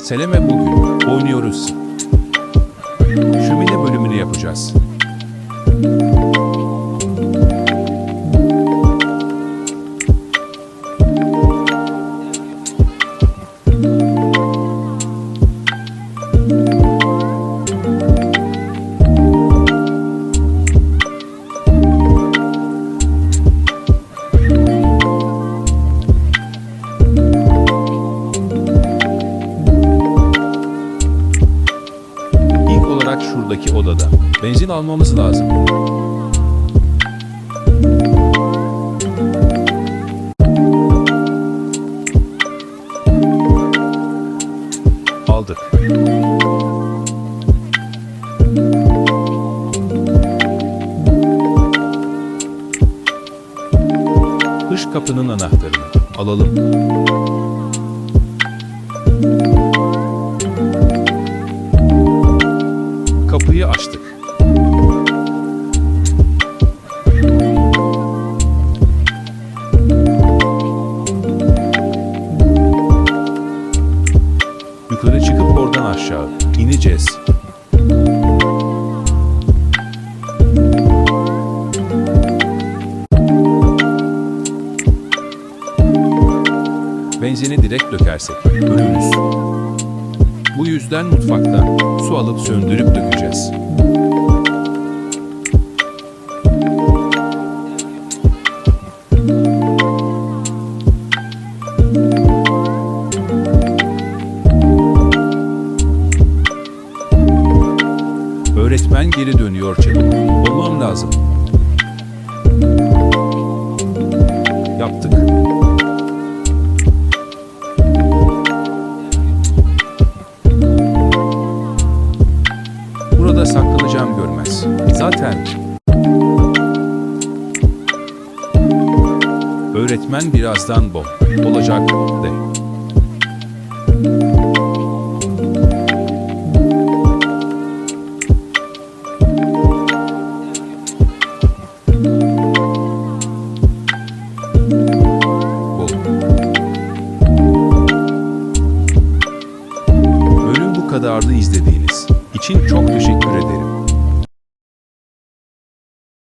Seleme, bugün oynuyoruz. Şömine bölümünü yapacağız. Şuradaki odada benzin almamız lazım. Aldık. Dış kapının anahtarını alalım. Kapıyı açtık. Yukarı çıkıp oradan aşağı ineceğiz. Benzini direkt dökersek ölürüz. Bu yüzden mutfaktan su alıp söndürüp dökeceğiz. Öğretmen geri dönüyor, çabuk olmam lazım. Yaptık. Burada saklanacağım, görmez. Zaten öğretmen birazdan bom olacak de. Bölüm bu kadardı. İzlediğiniz için çok teşekkür ederim.